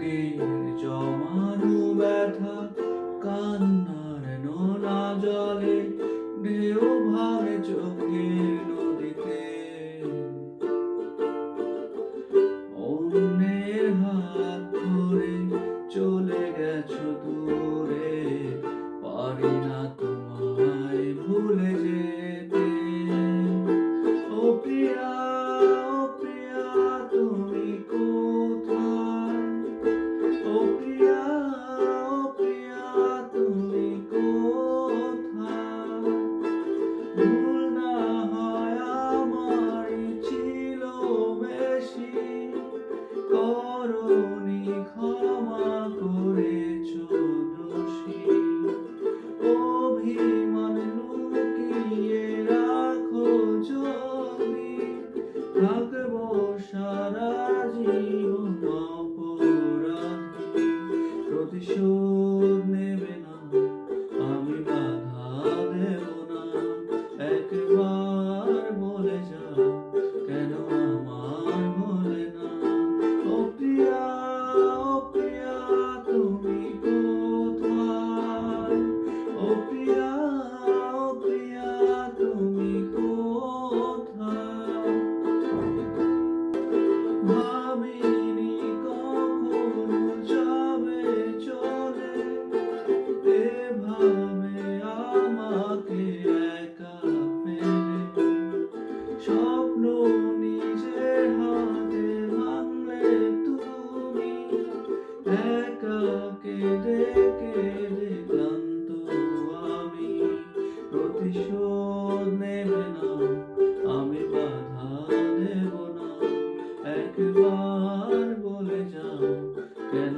বুকের জমানো ব্যথা কান্নার নোনা জলে ঢেউ ভাঙে চোখের নদীতে। অন্যের হাত ধরে চলে গেছো দূরে, পারি না তোমায় ভুলে যেতে। ও প্রিয়া, ও প্রিয়া, তুমি কোথায়? ও প্রিয়া, ও প্রিয়া, তুমি কোথায়? ভুল না হয় আমারই ছিল বেশি, করনি ক্ষমা করেছো দোষী। অভিমান লুকিয়ে রাখো যদি, থাকবো সারা জীবন অপরাধী। প্রতিশোধ নেবে না, আমি বাধা দেব না, একবার বলে যাও কেন আমার বলে না। ও প্রিয়া, ও প্রিয়া, তুমি কোথায়? ও প্রিয়া, ও প্রিয়া, তুমি কোথায়? ভাবিনি কখনো যাবে চলে, এভাবে আমাকে একা ফেলে। স্বপ্ন নিজের হাতে ভাঙলে তুমি, একা কেঁদে কেঁদে ক্লান্ত আমি। প্রতিশোধ নেবে না, আমি বাধা দেব না, একবার বলে যাও কেন